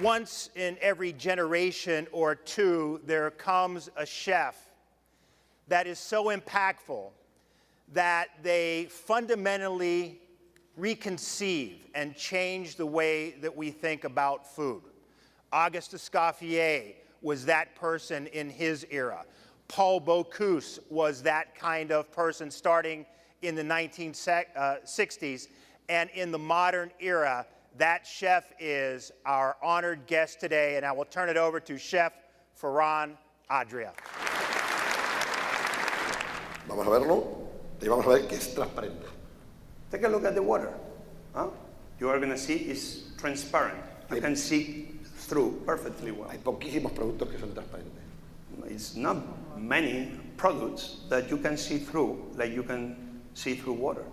Once in every generation or two, there comes a chef that is so impactful that they fundamentally reconceive and change the way that we think about food. Auguste Escoffier was that person in his era. Paul Bocuse was that kind of person starting in the 1960s. And in the modern era, that chef is our honored guest today. And I will turn it over to Chef Ferran Adrià. Vamos a verlo y vamos a ver que es transparente. Take a look at the water. Huh? You are going to see it's transparent. You can see through perfectly well. Hay poquísimos productos que son transparentes. It's not many products that you can see through, like you can see through water.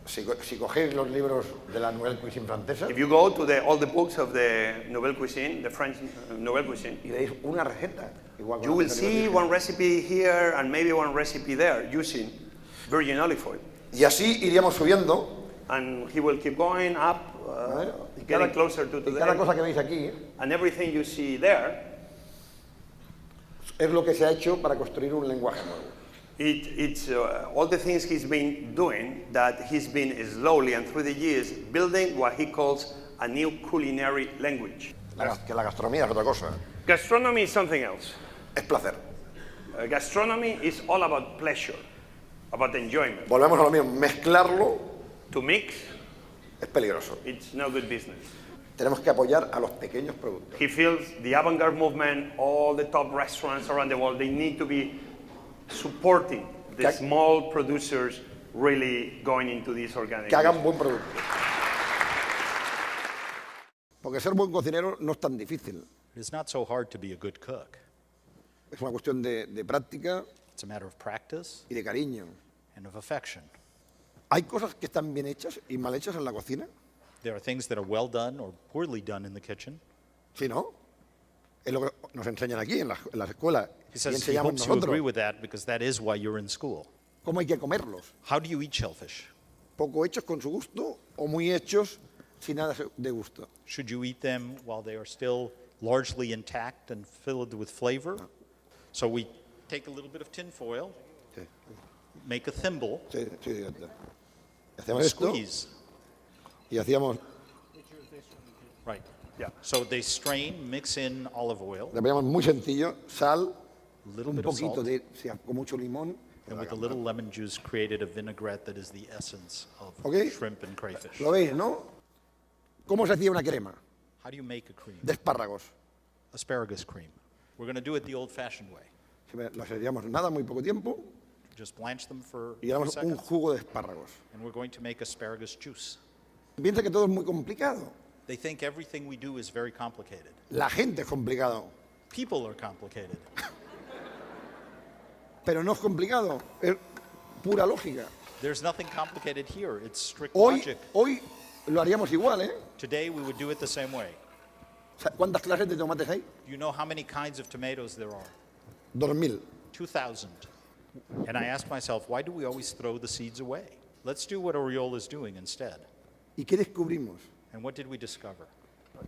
Si cogéis los libros de la Nouvelle Cuisine francesa, If you go to all the books of the Nouvelle Cuisine, the French Nouvelle Cuisine, y veis una receta, igual you will see one recipe here and maybe one recipe there using virgin olive oil. Y así iríamos subiendo. And he will keep going up, getting closer to the cada cosa que veis aquí and everything you see there es lo que se ha hecho para construir un lenguaje nuevo. It's all the things he's been doing, that he's been slowly and through the years building what he calls a new culinary language. Que la gastronomía es otra cosa. Gastronomy is something else. Es placer. Gastronomy is all about pleasure, about enjoyment. Volvemos a lo mismo, mezclarlo To mix, es peligroso. it's no good business. Tenemos que apoyar a los pequeños productos. He feels the avant-garde movement, all the top restaurants around the world, they need to be supporting the small producers really going into this organic. Que hagan buen producto. Porque ser buen cocinero no es tan difícil. It's not so hard to be a good cook. Es una cuestión de práctica It's a matter of practice y de cariño. and of affection. ¿Hay cosas que están bien hechas y mal hechas en la cocina? There are things that are well done or poorly done in the kitchen. Sí, ¿no? Es lo que nos enseñan aquí en la escuela He y says he enseñamos hopes you agree nosotros. with that because that is why you're in school. ¿Cómo hay que comerlos? How do you eat shellfish? ¿Poco hechos con su gusto o muy hechos sin nada de gusto? Should you eat them while they are still largely intact and filled with flavor? So we take a little bit of tin foil, Sí, make a thimble, sí, sí. Hacemos esto squeeze. y hacíamos, Right. Yeah. So they strain, mix in olive oil, le poníamos muy sencillo, sal, a little un bit of poquito salt, de, con mucho limón. and with a little lemon juice created a vinaigrette that is the essence of Okay. shrimp and crayfish. ¿Lo veis, no? ¿Cómo se hacía una crema? How do you make a cream? De espárragos. Asparagus cream. We're going to do it the old-fashioned way. Lo hacíamos nada, muy poco tiempo, Just blanch them for y a few damos un seconds, jugo de espárragos. and we're going to make asparagus juice. Piensa que todo es muy complicado. They think everything we do is very complicated. La gente es complicado, People are complicated. pero no es complicado, es pura lógica. There's nothing complicated here. It's strict Hoy logic. lo haríamos igual, ¿eh? Today we would do it the same way. O sea, ¿cuántas clases de tomates hay? You know how many kinds of tomatoes there are? 2000. 2,000. And I asked myself, why do we always throw the seeds away? Let's do what Oriol is doing instead. ¿Y qué descubrimos? And what did we discover?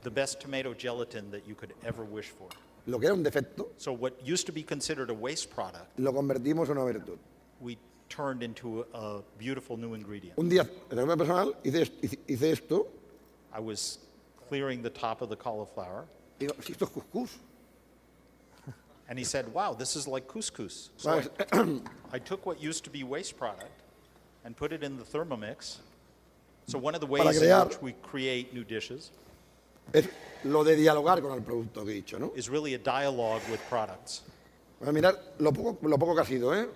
The best tomato gelatin that you could ever wish for. Lo que era un defecto, So what used to be considered a waste product, lo convertimos en una virtud. we turned into a beautiful new ingredient. Un día, en el personal, hice esto, I was clearing the top of the cauliflower, y digo, si esto es couscous. and he said, wow, this is like couscous. So ¿Sabes? I took what used to be waste product and put it in the Thermomix. So one of the ways in crear- which we create new dishes Es lo de dialogar con el producto que he dicho, ¿no? is really a dialogue with products. Bueno, mirad lo poco que ha sido, ¿eh?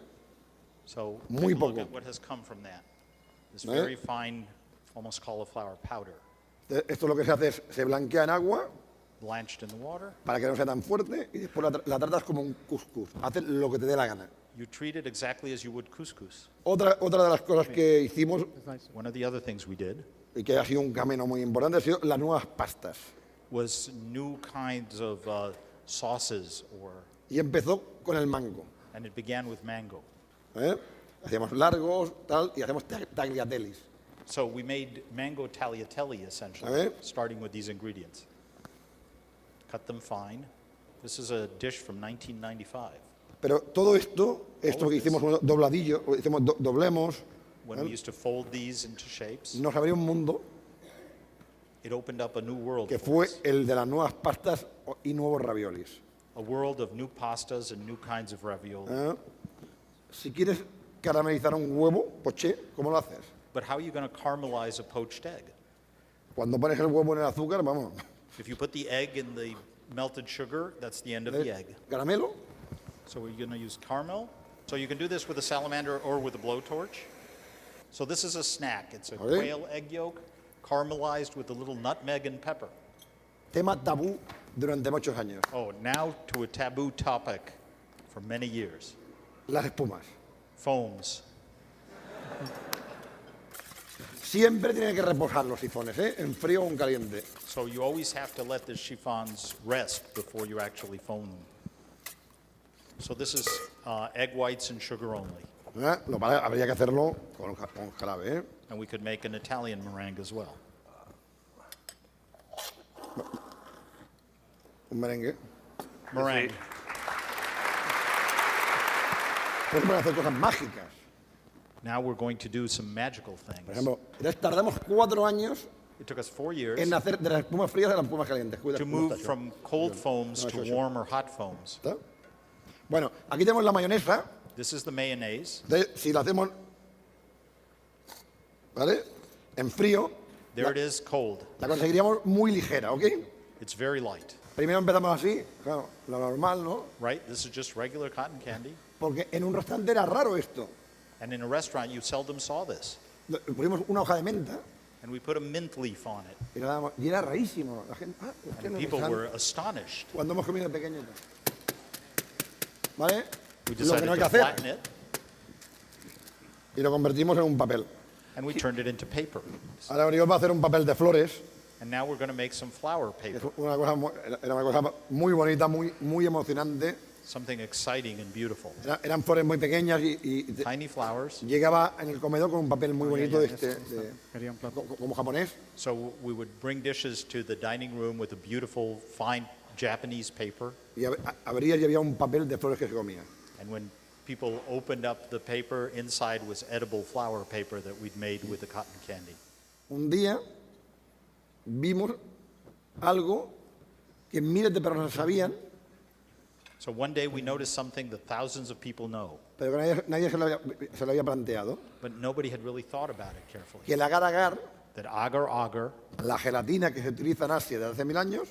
So Muy take a look poco. at what has come from that. This ¿Eh? very fine, almost cauliflower powder, Esto lo que se hace es, se blanquea en agua blanched in the water. para que no sea tan fuerte y después la tratas como un couscous. Haces lo que te dé la gana. You treat it exactly as you would couscous. Otra de las cosas que hicimos One of the other things we did y que ha sido un camino muy importante ha sido las nuevas pastas. was new kinds of sauces, Y empezó con el mango. and it began with mango. ¿Eh? Hacíamos largos, tal, y hacemos tagliatellis. So we made mango tagliatelle, essentially, A ver. starting with these ingredients. cut them fine. This is a dish from 1995. Pero todo esto que hicimos un dobladillo, doblemos, When we used to fold these into shapes, nos abrió un mundo it opened up a new world que for fue us. el de las nuevas pastas y nuevos raviolis. A world of new pastas and new kinds of ravioli. Si quieres caramelizar un huevo poché, ¿cómo lo haces? But how are you going to caramelize a poached egg? Cuando pones el huevo en el azúcar, vamos, If you put the egg in the melted sugar, that's the end of the egg. caramelo, So we're going to use caramel. So you can do this with a salamander or with a blowtorch. So this is a snack. It's a Okay. quail egg yolk caramelized with a little nutmeg and pepper. tema tabú durante muchos años, Oh, now to a taboo topic for many years. las espumas. Foams. Siempre tienen que reposar los sifones, en frío o en caliente. So you always have to let the chiffons rest before you actually foam them. So this is egg whites and sugar only. Lo vale, habría que hacerlo con jarabe. And we could make an Italian meringue as well. Un merengue. Meringue. Podemos hacer cosas mágicas. Now we're going to do some magical Por things. ejemplo, tardamos 4 años It took us 4 years en hacer de las espumas frías a las espumas calientes. Cuida, to ¿cómo move estás, yo? from cold foams No, to eso sí. warm or hot foams. ¿Está? Bueno, aquí tenemos la mayonesa. This is the mayonnaise. Si la hacemos, ¿vale? En frío, There it is, cold. la conseguiríamos muy ligera, ¿ok? It's very light, Primero empezamos así, claro, lo normal, ¿no? right? This is just regular cotton candy. Porque en un restaurante era raro esto. And in a restaurant, you seldom saw this. Pusimos una hoja de menta And we put a mint leaf on it. y era rarísimo. La gente, hostia, And no, people están- were astonished. cuando hemos comido de pequeños. ¿Vale? We Lo que decided no hay que to hacer. flatten it, Y lo convertimos en un papel. and we turned it into paper. Ahora venimos a hacer un papel de flores. And now we're going to make some flower Que es paper, una cosa, era una cosa muy bonita, muy emocionante. something exciting and beautiful. Eran flores muy pequeñas y Tiny flowers. llegaba en el comedor con un papel muy bonito como japonés. So we would bring dishes to the dining room with a beautiful, fine Japanese paper. Y abría y había un papel de flores que se comía. And when people opened up the paper, inside was edible flower paper that we'd made with the cotton candy. Un día vimos algo que miles de personas sabían, So one day we noticed something that thousands of people know, pero que nadie se lo había planteado, but nobody had really thought about it carefully. que el agar-agar, That agar-agar, la gelatina que se utiliza en Asia desde hace 1000 años,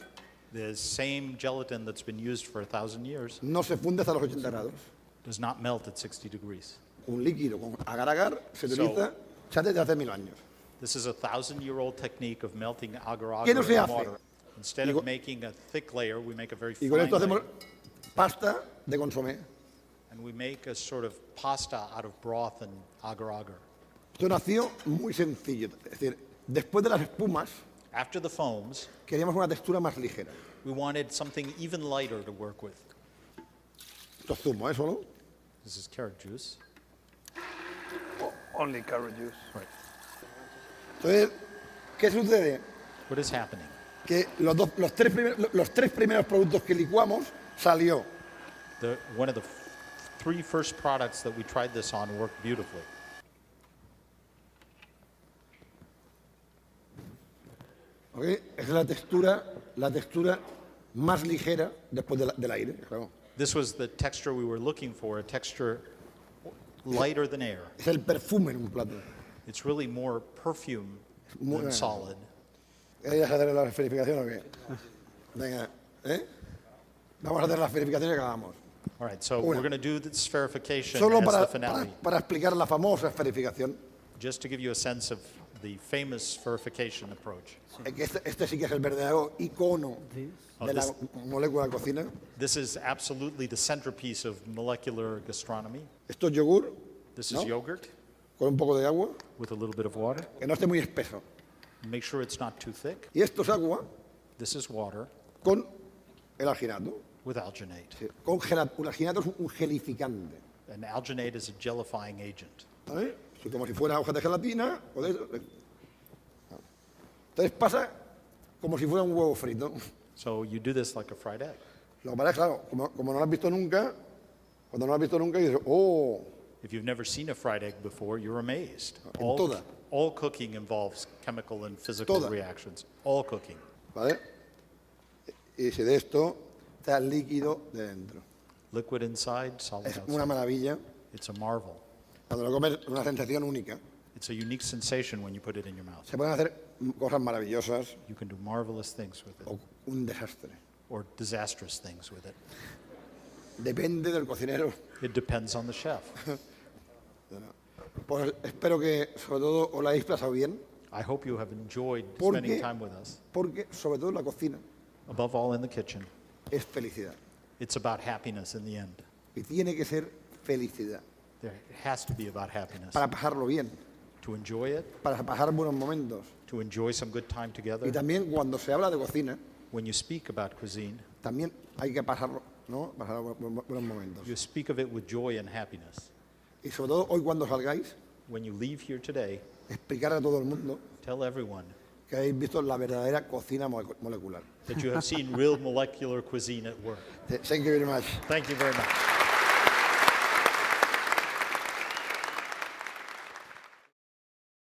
the same gelatin that's been used for 1,000 years, no se funde hasta los 80 grados. does not melt at 60 degrees. Un líquido con agar-agar se So- utiliza ya desde hace 1000 años. This is a 1,000-year-old technique of melting agar-agar ¿Qué no se in hace? water. Instead Y of con- making a thick layer, we make a very Y con fine esto hacemos layer. pasta de consomé. And we make a sort of pasta out of broth and agar-agar. Esto nació muy sencillo. Es decir, después de las espumas, After the foams, queríamos una textura más ligera. we wanted something even lighter to work with. Esto es zumo, ¿eh? Solo. This is carrot juice. Only carrot juice. Right. Entonces, ¿qué sucede? What is happening? Que los tres primeros productos que licuamos salió One of the three first products that we tried this on worked beautifully. ¿ok? Es la textura más ligera después del aire. Claro. This was the texture we were looking for, a texture lighter than air. Es el perfume en un plato. It's really more perfume Muy than bien. solid. ¿Queréis hacer la esferificación o qué? Venga, ¿eh? Vamos a hacer las verificaciones que hagamos. All right, so we're going to do the spherification Solo as the para finale, explicar la famosa esferificación. just to give you a sense of the famous spherification approach. Que este sí que es el verdadero icono de la molécula de cocina. This is absolutely the centerpiece of molecular gastronomy. Esto es yogur This ¿no? is yogurt con un poco de agua, with a little bit of water. que no esté muy espeso. Make sure it's not too thick. Y esto es agua This is water con el alginato. with alginate. Sí, un alginato es un gelificante. And alginate is a gelifying agent. ¿Vale? Sí, como si fuera hojas de gelatina. Entonces pasa como si fuera un huevo frito. So you do this like a fried egg. Lo que pasa es, claro, como no lo has visto nunca, cuando no lo has visto nunca, dices, oh, If you've never seen a fried egg before, you're amazed. En toda. All cooking involves chemical and physical Toda. reactions. All cooking. ¿vale? Y si de esto está líquido de dentro. Liquid inside, solid Es una outside. maravilla. It's a marvel. Cuando lo comes es una sensación única. It's a unique sensation when you put it in your mouth. Se pueden hacer cosas maravillosas You can do marvelous things with it, o un desastre. or disastrous things with it. Depende del cocinero. It depends on the chef. Pues espero que sobre todo os la hayáis pasado bien, I hope you have enjoyed Porque- spending time with us. porque sobre todo la cocina Above all, in the kitchen, es felicidad. it's about happiness in the end. Y tiene que ser felicidad. It has to be about happiness. Para pasarlo bien, To enjoy it, para pasar buenos momentos. to enjoy some good time Y together. también cuando se habla de cocina, When you speak about cuisine, también hay que pasarlo, ¿no? Pasar buenos momentos. you speak of it with joy and happiness. Y sobre todo hoy cuando salgáis, When you leave here today, explicar a todo el mundo tell everyone que habéis visto la verdadera cocina molecular. that you have seen real molecular cuisine at work. Thank you very much. Thank you very much.